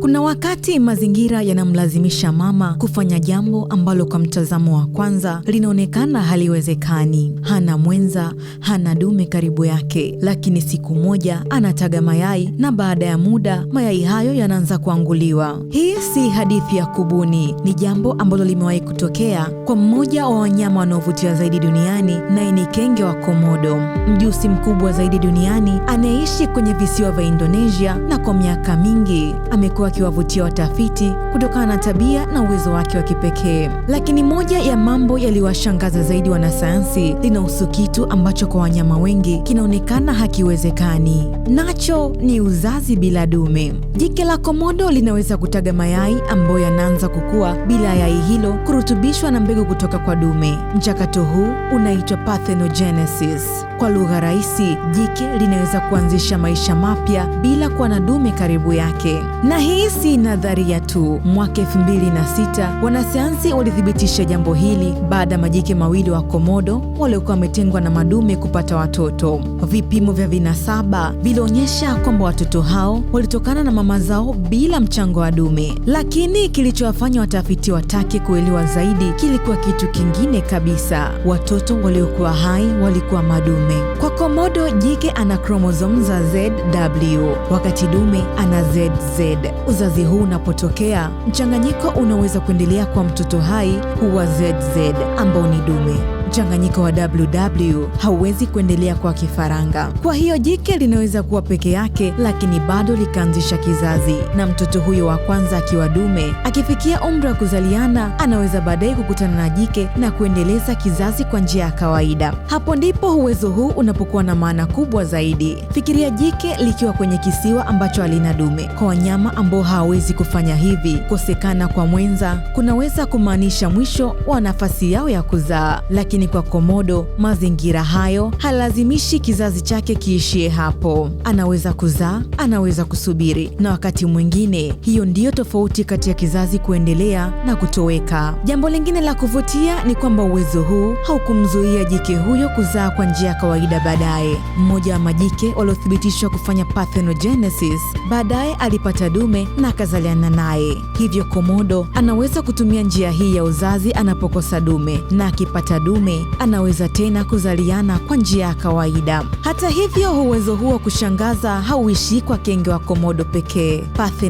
Kuna wakati mazingira yanamlazimisha mama kufanya jambo ambalo kwa mtazamo wa kwanza linaonekana haliwezekani. Hana mwenza, hana dume karibu yake, lakini siku moja anataga mayai na baada ya muda mayai hayo yanaanza kuanguliwa. Hii si hadithi ya kubuni, ni jambo ambalo limewahi kutokea kwa mmoja wa wanyama wanaovutia zaidi duniani, naye ni kenge wa Komodo, mjusi mkubwa zaidi duniani anayeishi kwenye visiwa vya Indonesia, na kwa miaka mingi amekuwa akiwavutia watafiti kutokana na tabia na uwezo wake wa kipekee. Lakini moja ya mambo yaliwashangaza zaidi wanasayansi linahusu kitu ambacho kwa wanyama wengi kinaonekana hakiwezekani. Nacho ni uzazi bila dume. Jike la Komodo linaweza kutaga mayai ambayo yanaanza kukua bila yai hilo kurutubishwa na mbegu kutoka kwa dume. Mchakato huu unaitwa parthenogenesis. Kwa lugha rahisi, jike linaweza kuanzisha maisha mapya bila kuwa na dume karibu yake. Na hii si nadharia tu. Mwaka 2006 wanasayansi walithibitisha jambo hili baada ya majike mawili wa Komodo waliokuwa wametengwa na madume kupata watoto. Vipimo vya vinasaba vilionyesha kwamba watoto hao walitokana na mama zao bila mchango wa dume. Lakini kilichowafanya watafiti watake kuelewa zaidi kilikuwa kitu kingine kabisa. Watoto waliokuwa hai walikuwa madume. Kwa Komodo, jike ana kromosomu za ZW wakati dume ana ZZ. Uzazi huu unapotokea, mchanganyiko unaweza kuendelea kwa mtoto hai huwa ZZ ambao ni dume. Mchanganyiko wa WW hauwezi kuendelea kwa kifaranga. Kwa hiyo jike linaweza kuwa peke yake lakini bado likaanzisha kizazi, na mtoto huyo wa kwanza akiwa dume akifikia umri wa kuzaliana anaweza baadaye kukutana na jike na kuendeleza kizazi kwa njia ya kawaida. Hapo ndipo uwezo huu unapokuwa na maana kubwa zaidi. Fikiria jike likiwa kwenye kisiwa ambacho halina dume. Kwa wanyama ambao hawawezi kufanya hivi, kukosekana kwa mwenza kunaweza kumaanisha mwisho wa nafasi yao ya kuzaa. Lakini kwa Komodo, mazingira hayo halazimishi kizazi chake kiishie hapo. Anaweza kuzaa, anaweza kusubiri, na wakati mwingine hiyo ndiyo tofauti kati ya kizazi kuendelea na kutoweka. Jambo lingine la kuvutia ni kwamba uwezo huu haukumzuia jike huyo kuzaa kwa njia ya kawaida baadaye. Mmoja wa majike waliothibitishwa kufanya parthenogenesis baadaye alipata dume na akazaliana naye. Hivyo Komodo anaweza kutumia njia hii ya uzazi anapokosa dume, na akipata dume anaweza tena kuzaliana kwa njia ya kawaida. Hata hivyo, uwezo huo wa kushangaza hauishi kwa kenge wa Komodo pekee.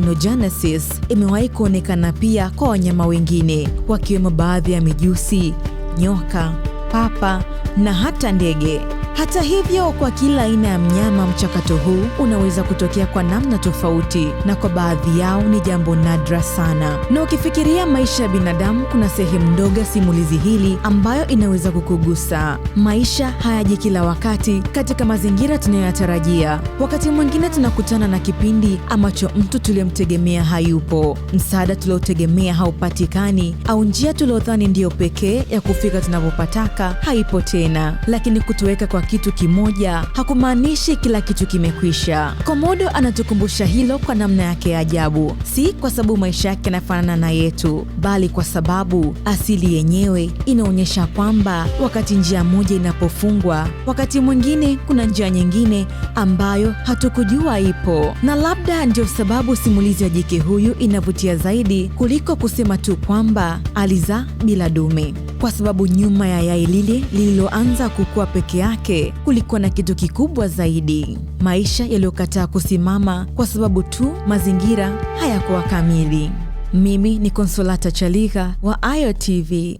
Parthenogenesis imewahi kuonekana pia kwa wanyama wengine, wakiwemo baadhi ya mijusi, nyoka, papa na hata ndege. Hata hivyo, kwa kila aina ya mnyama mchakato huu unaweza kutokea kwa namna tofauti, na kwa baadhi yao ni jambo nadra sana. Na ukifikiria maisha ya binadamu, kuna sehemu ndogo simulizi hili ambayo inaweza kukugusa. Maisha hayaji kila wakati katika mazingira tunayoyatarajia. Wakati mwingine tunakutana na kipindi ambacho mtu tuliyemtegemea hayupo, msaada tuliotegemea haupatikani, au njia tuliodhani ndiyo pekee ya kufika tunapopataka haipo tena. Lakini kutoweka kwa kitu kimoja hakumaanishi kila kitu kimekwisha. Komodo anatukumbusha hilo kwa namna yake ya ajabu, si kwa sababu maisha yake yanafanana na yetu, bali kwa sababu asili yenyewe inaonyesha kwamba wakati njia moja inapofungwa, wakati mwingine kuna njia nyingine ambayo hatukujua ipo. Na labda ndio sababu simulizi ya jike huyu inavutia zaidi kuliko kusema tu kwamba alizaa bila dume, kwa sababu nyuma ya yai lile lililoanza kukua peke yake kulikuwa na kitu kikubwa zaidi: maisha yaliyokataa kusimama kwa sababu tu mazingira hayakuwa kamili. Mimi ni Consolata Chaligha wa Ayo TV.